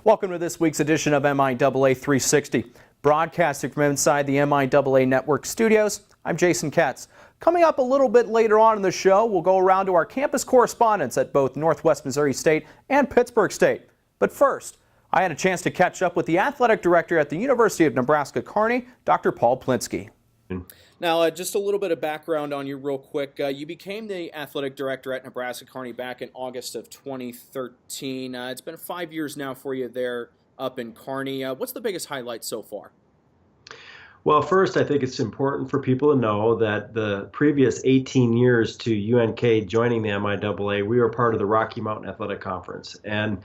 Welcome to this week's edition of MIAA 360. Broadcasting from inside the MIAA Network studios, I'm Jason Ketz. Coming up a little bit later on in the show, we'll go around to our campus correspondents at both Northwest Missouri State and Pittsburg State. But first, I had a chance to catch up with the athletic director at the University of Nebraska-Kearney, Dr. Paul Plinske. Now, just a little bit of background on you real quick. You became the athletic director at Nebraska-Kearney back in August of 2013. It's been 5 years now for you there up in Kearney. What's the biggest highlight so far? Well, first, I think it's important for people to know that the previous 18 years to UNK joining the MIAA, we were part of the Rocky Mountain Athletic Conference. And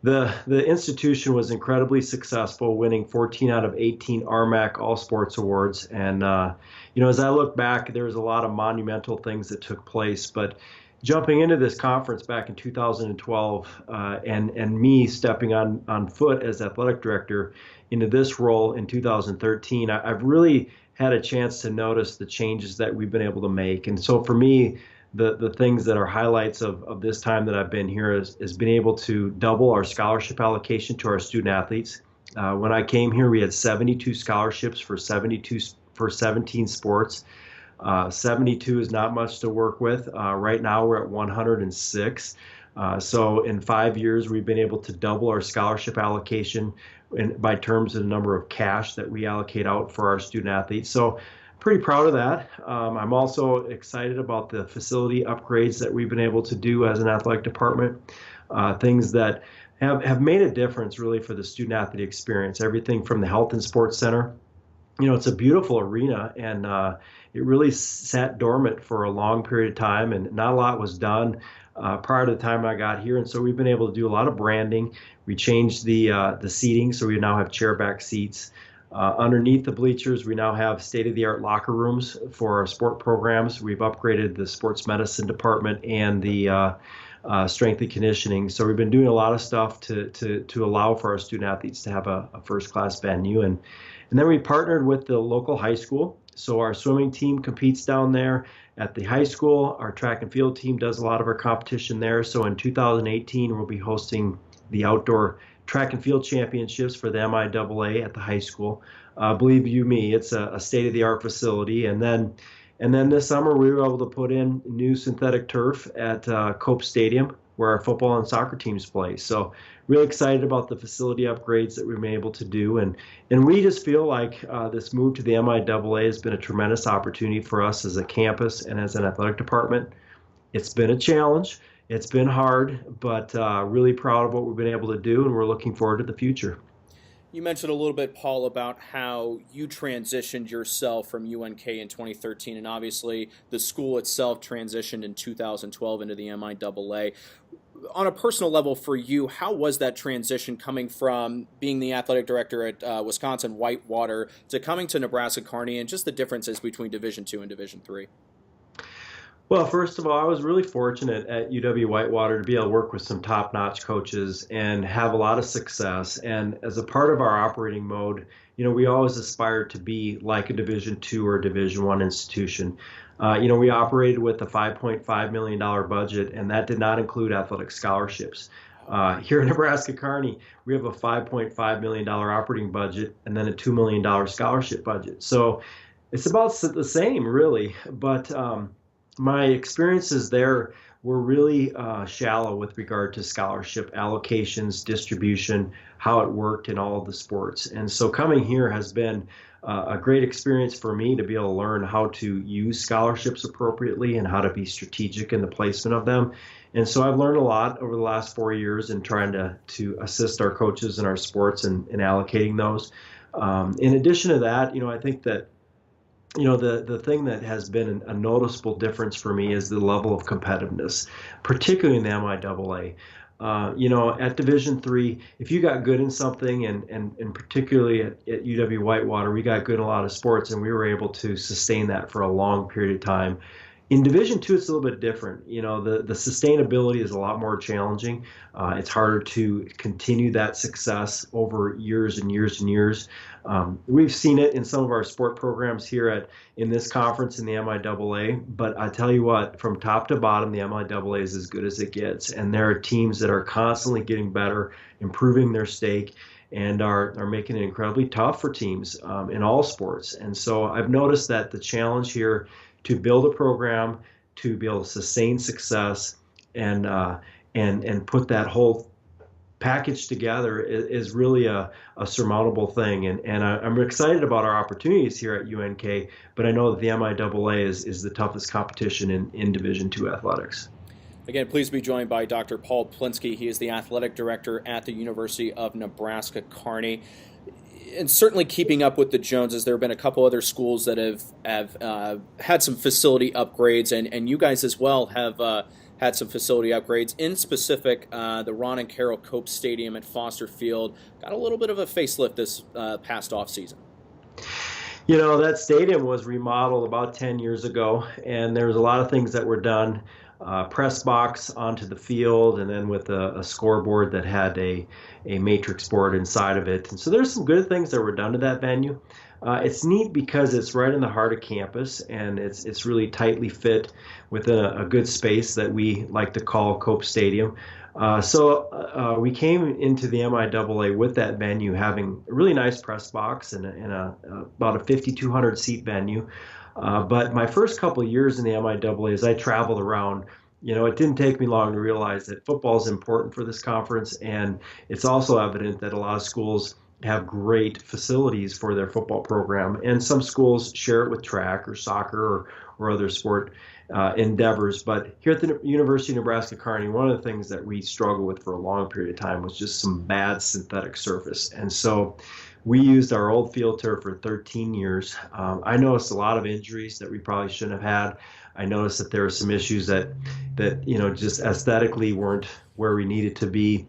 the institution was incredibly successful, winning 14 out of 18 RMAC All Sports Awards. And, as I look back, there's a lot of monumental things that took place. But jumping into this conference back in 2012 and me stepping on foot as athletic director into this role in 2013, I've really had a chance to notice the changes that we've been able to make. And so for me, the things that are highlights of this time that I've been here is being able to double our scholarship allocation to our student athletes. When I came here, we had 72 scholarships for 17 sports. 72 is not much to work with. Right now we're at 106. So in 5 years, we've been able to double our scholarship allocation by terms of the number of cash that we allocate out for our student athletes. So pretty proud of that. I'm also excited about the facility upgrades that we've been able to do as an athletic department, things that have made a difference really for the student athlete experience. Everything from the Health and Sports Center. It's a beautiful arena, and it really sat dormant for a long period of time, and not a lot was done prior to the time I got here. And so we've been able to do a lot of branding. We changed the seating, so we now have chair back seats. Underneath the bleachers, we now have state-of-the-art locker rooms for our sport programs. We've upgraded the sports medicine department and the strength and conditioning. So we've been doing a lot of stuff to allow for our student athletes to have a first-class venue. And then we partnered with the local high school. So our swimming team competes down there at the high school. Our track and field team does a lot of our competition there. So in 2018, we'll be hosting the outdoor track and field championships for the MIAA at the high school. Believe you me, it's a state-of-the-art facility. And then this summer, we were able to put in new synthetic turf at Cope Stadium, where our football and soccer teams play. So really excited about the facility upgrades that we've been able to do. And we just feel like this move to the MIAA has been a tremendous opportunity for us as a campus and as an athletic department. It's been a challenge. It's been hard, but really proud of what we've been able to do, and we're looking forward to the future. You mentioned a little bit, Paul, about how you transitioned yourself from UNK in 2013, and obviously the school itself transitioned in 2012 into the MIAA. On a personal level for you, how was that transition coming from being the athletic director at Wisconsin Whitewater to coming to Nebraska-Kearney, and just the differences between Division II and Division III? Well, first of all, I was really fortunate at UW-Whitewater to be able to work with some top-notch coaches and have a lot of success. And as a part of our operating mode, we always aspired to be like a Division II or Division I institution. We operated with a $5.5 million budget, and that did not include athletic scholarships. Here in Nebraska-Kearney, we have a $5.5 million operating budget and then a $2 million scholarship budget. So it's about the same, really. But my experiences there were really shallow with regard to scholarship allocations, distribution, how it worked in all of the sports. And so coming here has been a great experience for me to be able to learn how to use scholarships appropriately and how to be strategic in the placement of them. And so I've learned a lot over the last 4 years in trying to assist our coaches in our sports and allocating those. In addition to that, I think that the thing that has been a noticeable difference for me is the level of competitiveness, particularly in the MIAA. At Division III, if you got good in something, and particularly at UW-Whitewater, we got good in a lot of sports, and we were able to sustain that for a long period of time. In Division II, it's a little bit different. The sustainability is a lot more challenging. It's harder to continue that success over years and years and years. We've seen it in some of our sport programs here in this conference in the MIAA, but I tell you what, from top to bottom, the MIAA is as good as it gets. And there are teams that are constantly getting better, improving their stake, and are making it incredibly tough for teams in all sports. And so I've noticed that the challenge here to build a program, to be able to sustain success, and put that whole package together is really a surmountable thing. And I'm excited about our opportunities here at UNK, but I know that the MIAA is the toughest competition in Division II athletics. Again, please be joined by Dr. Paul Plinske. He is the athletic director at the University of Nebraska-Kearney. And certainly keeping up with the Joneses, there have been a couple other schools that have had some facility upgrades, and you guys as well have had some facility upgrades. In specific, the Ron and Carol Cope Stadium at Foster Field got a little bit of a facelift this past offseason. That stadium was remodeled about 10 years ago, and there was a lot of things that were done. Press box onto the field, and then with a scoreboard that had a matrix board inside of it. And so there's some good things that were done to that venue. It's neat because it's right in the heart of campus, and it's really tightly fit within a good space that we like to call Cope Stadium. So we came into the MIAA with that venue having a really nice press box and about a 5,200 seat venue. But my first couple of years in the MIAA, as I traveled around, it didn't take me long to realize that football is important for this conference, and it's also evident that a lot of schools have great facilities for their football program, and some schools share it with track or soccer or other sport endeavors. But here at the University of Nebraska-Kearney, one of the things that we struggled with for a long period of time was just some bad synthetic surface. And so we used our old field turf for 13 years. I noticed a lot of injuries that we probably shouldn't have had. I noticed that there were some issues that just aesthetically weren't where we needed to be.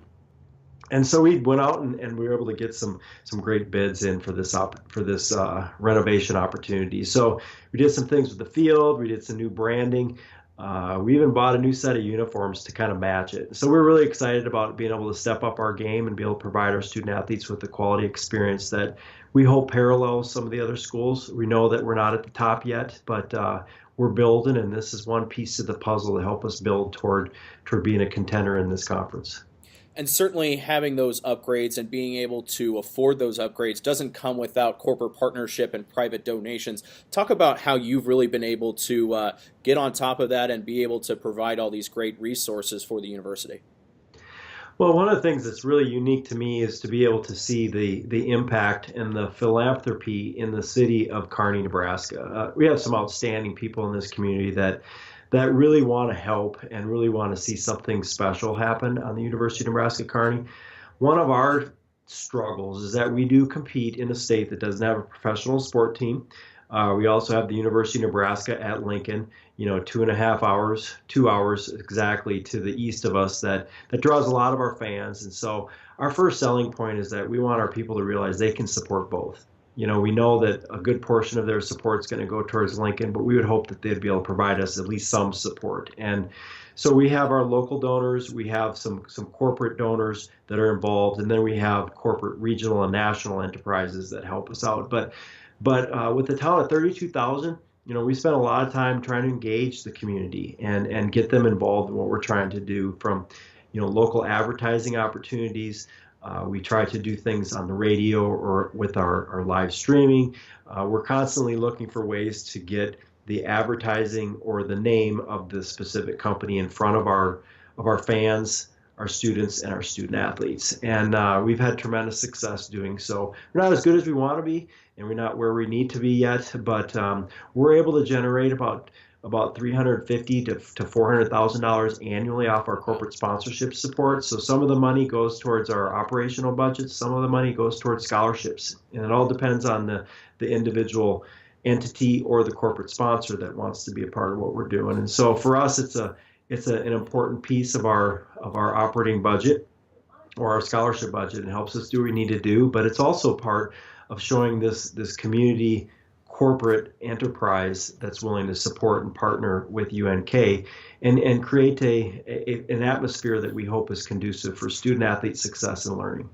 And so we went out and we were able to get some great bids in for this renovation opportunity. So we did some things with the field. We did some new branding. We even bought a new set of uniforms to kind of match it. So we're really excited about being able to step up our game and be able to provide our student athletes with the quality experience that we hope parallels some of the other schools. We know that we're not at the top yet, but we're building, and this is one piece of the puzzle to help us build toward being a contender in this conference. And certainly having those upgrades and being able to afford those upgrades doesn't come without corporate partnership and private donations. Talk about how you've really been able to get on top of that and be able to provide all these great resources for the university. Well, one of the things that's really unique to me is to be able to see the impact and the philanthropy in the city of Kearney, Nebraska. We have some outstanding people in this community that really want to help and really want to see something special happen on the University of Nebraska-Kearney. One of our struggles is that we do compete in a state that doesn't have a professional sport team. We also have the University of Nebraska at Lincoln, 2.5 hours, 2 hours exactly to the east of us that draws a lot of our fans. And so our first selling point is that we want our people to realize they can support both. We know that a good portion of their support is going to go towards Lincoln, but we would hope that they'd be able to provide us at least some support. And so we have our local donors, we have some corporate donors that are involved, and then we have corporate, regional, and national enterprises that help us out. But with the town of 32,000, we spent a lot of time trying to engage the community and get them involved in what we're trying to do, from local advertising opportunities. We try to do things on the radio or with our live streaming. We're constantly looking for ways to get the advertising or the name of the specific company in front of our fans, our students, and our student athletes. And we've had tremendous success doing so. We're not as good as we want to be, and we're not where we need to be yet, but we're able to generate about $350,000 to $400,000 annually off our corporate sponsorship support. So some of the money goes towards our operational budget, some of the money goes towards scholarships, and it all depends on the individual entity or the corporate sponsor that wants to be a part of what we're doing. And so for us, it's an important piece of our operating budget or our scholarship budget. It helps us do what we need to do, but it's also part of showing this community corporate enterprise that's willing to support and partner with UNK and create an atmosphere that we hope is conducive for student-athlete success and learning.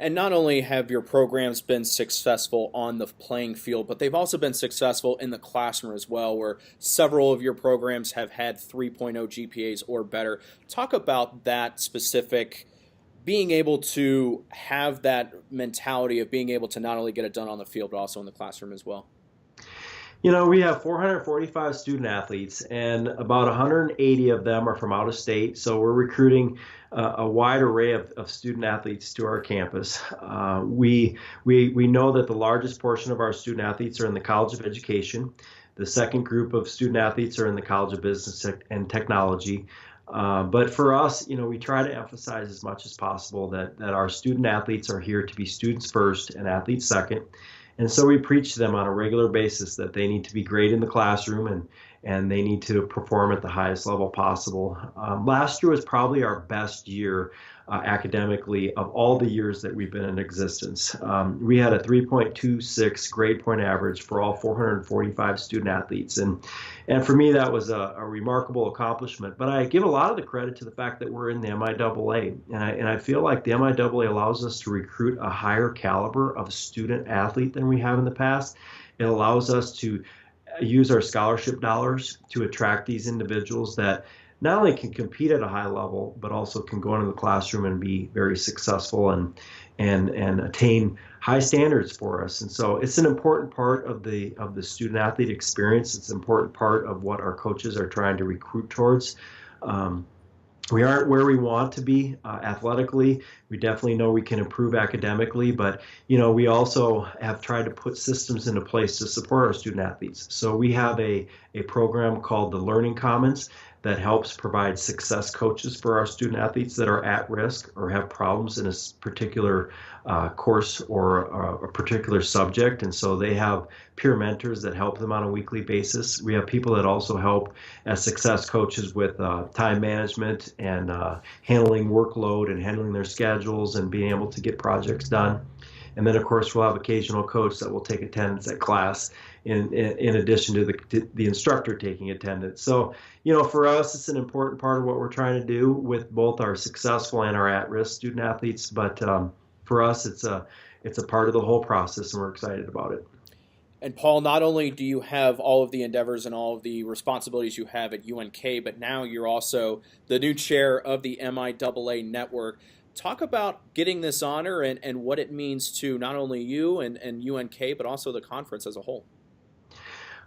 And not only have your programs been successful on the playing field, but they've also been successful in the classroom as well, where several of your programs have had 3.0 GPAs or better. Talk about that specific, being able to have that mentality of being able to not only get it done on the field, but also in the classroom as well. You know, we have 445 student athletes, and about 180 of them are from out of state. So we're recruiting a wide array of student athletes to our campus. We know that the largest portion of our student athletes are in the College of Education. The second group of student athletes are in the College of Business and Technology. But for us, you know, we try to emphasize as much as possible that our student athletes are here to be students first and athletes second. And so we preach to them on a regular basis that they need to be great in the classroom and they need to perform at the highest level possible. Last year was probably our best year academically of all the years that we've been in existence. We had a 3.26 grade point average for all 445 student athletes. And for me, that was a remarkable accomplishment. But I give a lot of the credit to the fact that we're in the MIAA. And I feel like the MIAA allows us to recruit a higher caliber of student athlete than we have in the past. It allows us to use our scholarship dollars to attract these individuals that not only can compete at a high level, but also can go into the classroom and be very successful and attain high standards for us. And so it's an important part of the student athlete experience. It's an important part of what our coaches are trying to recruit towards. We aren't where we want to be athletically. We definitely know we can improve academically, but you know, we also have tried to put systems into place to support our student athletes. So we have a program called the Learning Commons that helps provide success coaches for our student athletes that are at risk or have problems in a particular course or a particular subject. And so they have peer mentors that help them on a weekly basis. We have people that also help as success coaches with time management and handling workload and handling their schedules and being able to get projects done. And then, of course, we'll have occasional coach that will take attendance at class in addition to the instructor taking attendance. So, you know, for us, it's an important part of what we're trying to do with both our successful and our at-risk student athletes. But for us, it's a part of the whole process, and we're excited about it. And Paul, not only do you have all of the endeavors and all of the responsibilities you have at UNK, but now you're also the new chair of the MIAA Network. Talk about getting this honor and what it means to not only you and UNK, but also the conference as a whole.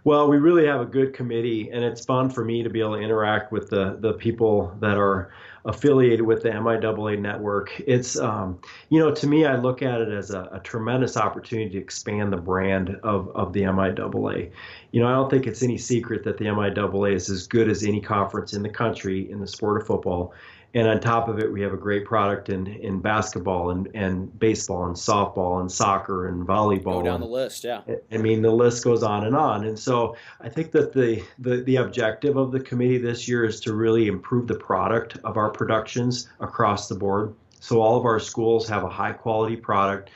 Well, we really have a good committee, and it's fun for me to be able to interact with the people that are affiliated with the MIAA Network. It's, you know, to me, I look at it as a tremendous opportunity to expand the brand of the MIAA. You know, I don't think it's any secret that the MIAA is as good as any conference in the country in the sport of football. And on top of it, we have a great product in basketball and baseball and softball and soccer and volleyball. Go down the list, yeah. I mean, the list goes on. And so I think that the objective of the committee this year is to really improve the product of our productions across the board. So all of our schools have a high quality product.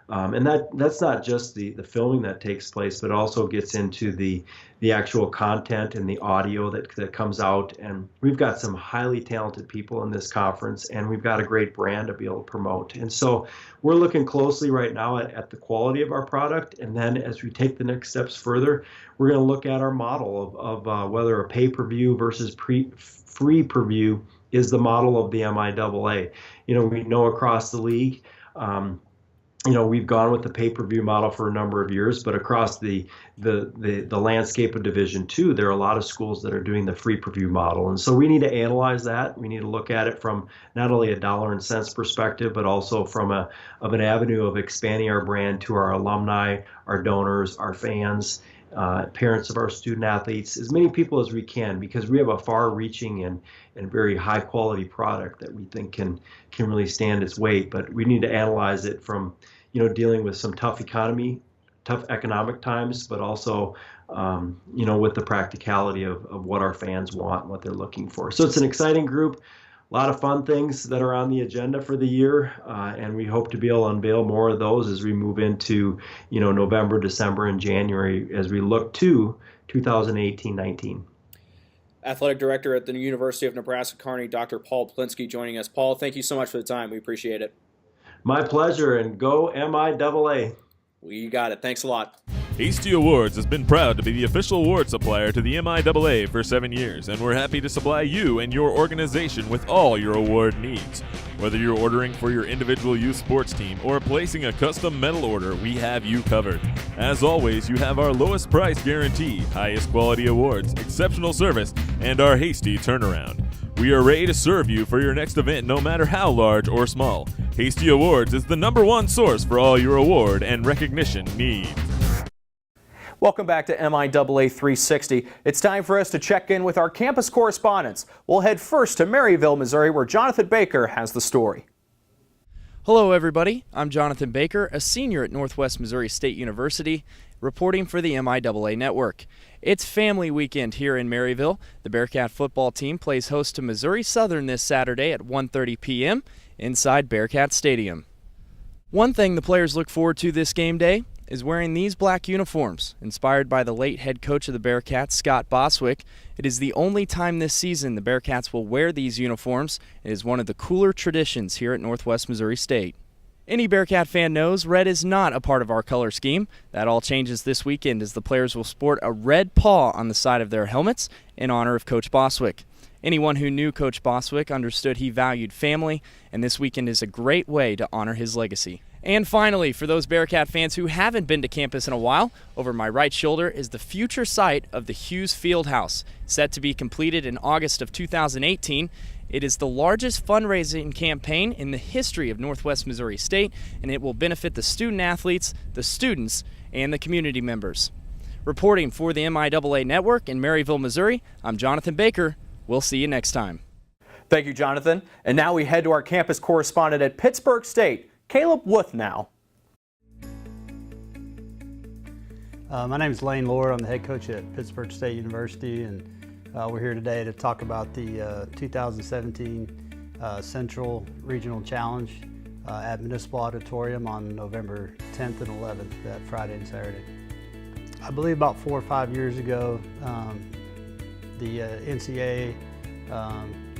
And that's not just the filming that takes place, but also gets into the actual content and the audio that comes out. And we've got some highly talented people in this conference, and we've got a great brand to be able to promote. And so we're looking closely right now at the quality of our product. And then as we take the next steps further, we're going to look at our model of whether a pay-per-view versus free per-view is the model of the MIAA. You know, we know across the league, you know, we've gone with the pay-per-view model for a number of years, but across the landscape of Division II, there are a lot of schools that are doing the free per-view model. And so we need to analyze that. We need to look at it from not only a dollar and cents perspective, but also from an avenue of expanding our brand to our alumni, our donors, our fans, parents of our student athletes, as many people as we can, because we have a far-reaching and very high-quality product that we think can really stand its weight. But we need to analyze it from, you know, dealing with some tough economic times, but also, you know, with the practicality of what our fans want and what they're looking for. So it's an exciting group. a lot of fun things that are on the agenda for the year, and we hope to be able to unveil more of those as we move into, November, December, and January as we look to 2018-19. Athletic Director at the University of Nebraska-Kearney, Dr. Paul Plinske, joining us. Paul, thank you so much for the time. We appreciate it. My pleasure, and go MIAA. We got it. Thanks a lot. Hasty Awards has been proud to be the official award supplier to the MIAA for 7 years, and we're happy to supply you and your organization with all your award needs. Whether you're ordering for your individual youth sports team or placing a custom medal order, we have you covered. As always, you have our lowest price guarantee, highest quality awards, exceptional service, and our hasty turnaround. We are ready to serve you for your next event, no matter how large or small. Hasty Awards is the #1 source for all your award and recognition needs. Welcome back to MIAA 360. It's time for us to check in with our campus correspondents. We'll head first to Maryville, Missouri, where Jonathan Baker has the story. Hello everybody, I'm Jonathan Baker, a senior at Northwest Missouri State University, reporting for the MIAA Network. It's family weekend here in Maryville. The Bearcat football team plays host to Missouri Southern this Saturday at 1:30 p.m. inside Bearcat Stadium. One thing the players look forward to this game day is wearing these black uniforms. Inspired by the late head coach of the Bearcats, Scott Boswick, it is the only time this season the Bearcats will wear these uniforms. It is one of the cooler traditions here at Northwest Missouri State. Any Bearcat fan knows red is not a part of our color scheme. That all changes this weekend as the players will sport a red paw on the side of their helmets in honor of Coach Boswick. Anyone who knew Coach Boswick understood he valued family, and this weekend is a great way to honor his legacy. And finally, for those Bearcat fans who haven't been to campus in a while, over my right shoulder is the future site of the Hughes Fieldhouse, set to be completed in August of 2018. It is the largest fundraising campaign in the history of Northwest Missouri State, and it will benefit the student athletes, the students, and the community members. Reporting for the MIAA Network in Maryville, Missouri, I'm Jonathan Baker. We'll see you next time. Thank you, Jonathan. And now we head to our campus correspondent at Pittsburg State, Caleb Wuthnow. My name is Lane Lord. I'm the head coach at Pittsburg State University, and we're here today to talk about the 2017 Central Regional Challenge at Municipal Auditorium on November 10th and 11th, that Friday and Saturday. I believe about 4 or 5 years ago, the NCAA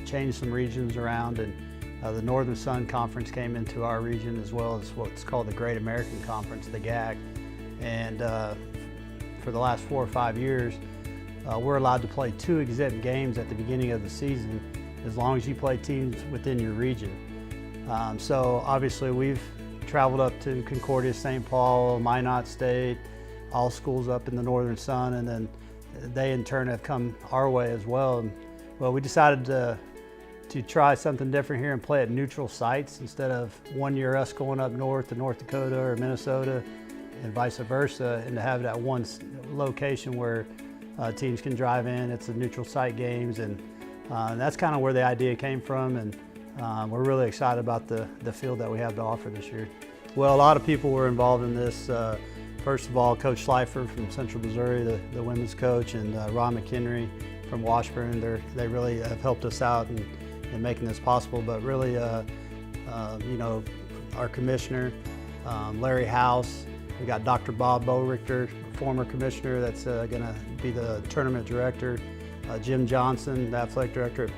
changed some regions around, and the Northern Sun Conference came into our region, as well as what's called the Great American Conference, the GAC. And for the last 4 or 5 years, we're allowed to play 2 exempt games at the beginning of the season, as long as you play teams within your region. So obviously we've traveled up to Concordia, St. Paul, Minot State, all schools up in the Northern Sun, and then they in turn have come our way as well. And, well, we decided to try something different here and play at neutral sites instead of one year us going up north to North Dakota or Minnesota and vice versa, and to have it at one location where teams can drive in. It's a neutral site games, and that's kind of where the idea came from, and we're really excited about the field that we have to offer this year. Well, a lot of people were involved in this. First of all, Coach Schleifer from Central Missouri, the women's coach, and Ron McHenry from Washburn. They really have helped us out in making this possible, but really, you know, our commissioner, Larry House, we got Dr. Bob Bowrichter, former commissioner that's gonna be the tournament director, Jim Johnson, the athletic director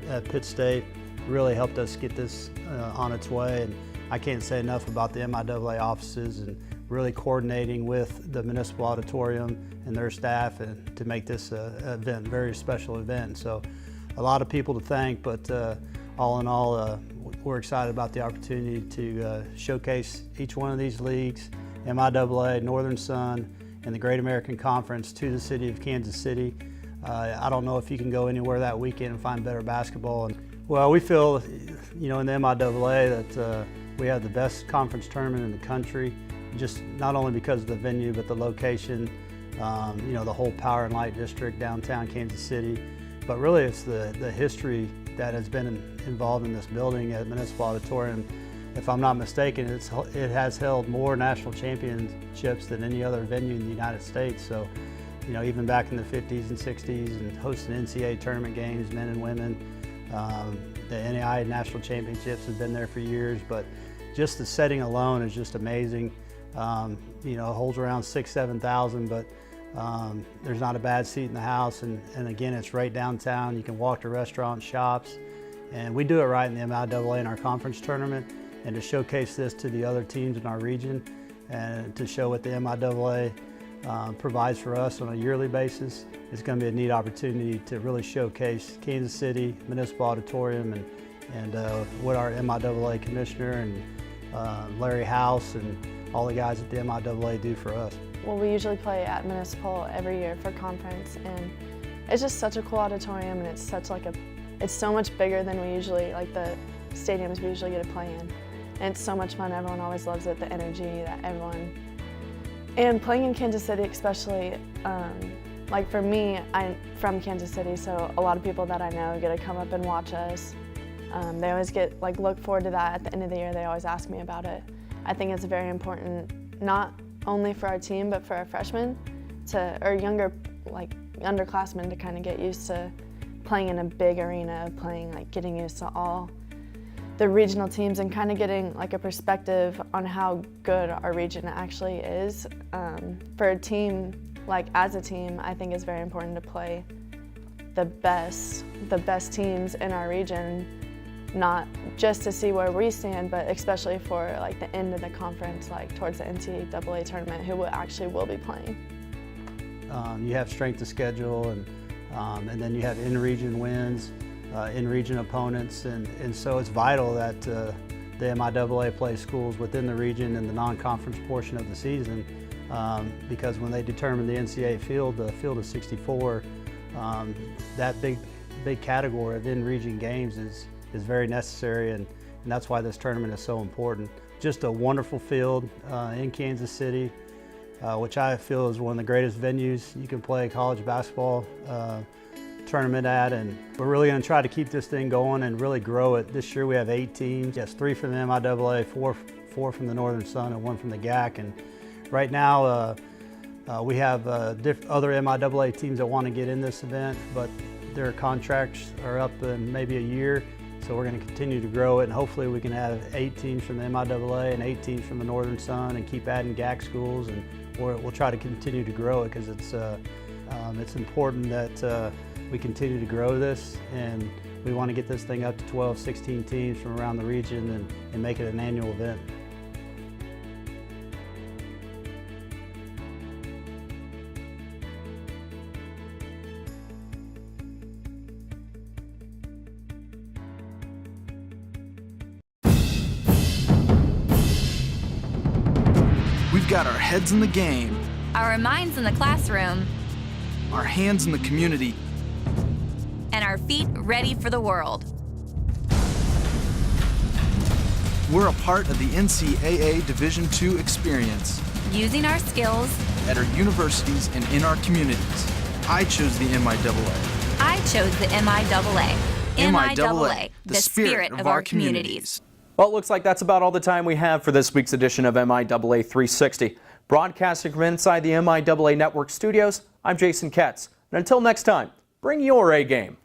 at Pitt State, really helped us get this on its way. And I can't say enough about the MIAA offices and really coordinating with the Municipal Auditorium and their staff and to make this event a very special event. So a lot of people to thank, but all in all, we're excited about the opportunity to showcase each one of these leagues, MIAA, Northern Sun, and the Great American Conference, to the city of Kansas City. I don't know if you can go anywhere that weekend and find better basketball. Well, we feel, you know, in the MIAA that we have the best conference tournament in the country, just not only because of the venue, but the location, you know, the whole Power and Light District, downtown Kansas City. But really it's the history that has been involved in this building at Municipal Auditorium. If I'm not mistaken, it has held more national championships than any other venue in the United States. So, you know, even back in the 50s and 60s, and hosting NCAA tournament games, men and women, The NAIA National Championships have been there for years, but just the setting alone is just amazing. You know, it holds around 6,000 to 7,000, but there's not a bad seat in the house. And again, it's right downtown. You can walk to restaurants, shops, and we do it right in the MIAA in our conference tournament. And to showcase this to the other teams in our region and to show what the MIAA provides for us on a yearly basis, it's going to be a neat opportunity to really showcase Kansas City Municipal Auditorium and what our MIAA commissioner and Larry House and all the guys at the MIAA do for us. Well, we usually play at Municipal every year for conference, and it's just such a cool auditorium, and it's such like it's so much bigger than we usually, like the stadiums we usually get to play in. And it's so much fun. Everyone always loves it, the energy that everyone. And playing in Kansas City especially, like for me, I'm from Kansas City, so a lot of people that I know get to come up and watch us. They always look forward to that at the end of the year. They always ask me about it. I think it's very important, not only for our team, but for our freshmen or younger, underclassmen to kind of get used to playing in a big arena, getting used to all the regional teams and kind of getting a perspective on how good our region actually is. For a team, as a team, I think it's very important to play the best teams in our region, not just to see where we stand, but especially for the end of the conference, towards the NCAA tournament, who actually will be playing. You have strength of schedule, and then you have in-region wins, in-region opponents, and so it's vital that the MIAA plays schools within the region in the non-conference portion of the season, because when they determine the NCAA field, the field of 64, that big category of in-region games is very necessary, and that's why this tournament is so important. Just a wonderful field in Kansas City, which I feel is one of the greatest venues you can play a college basketball tournament at, and we're really going to try to keep this thing going and really grow it. This year we have 8 teams. Yes, 3 from the MIAA, 4 from the Northern Sun, and 1 from the GAC. And right now we have other MIAA teams that want to get in this event, but their contracts are up in maybe a year. So we're going to continue to grow it, and hopefully we can have 8 teams from the MIAA and 8 teams from the Northern Sun, and keep adding GAC schools, and we'll try to continue to grow it, because it's important that we continue to grow this, and we want to get this thing up to 12, 16 teams from around the region and make it an annual event. We've got our heads in the game, our minds in the classroom, our hands in the community, and our feet ready for the world. We're a part of the NCAA Division II experience, using our skills at our universities and in our communities. I chose the MIAA. I chose the MIAA. MIAA, the spirit of our communities. Well, it looks like that's about all the time we have for this week's edition of MIAA 360. Broadcasting from inside the MIAA Network studios, I'm Jason Ketz. And until next time, bring your A game.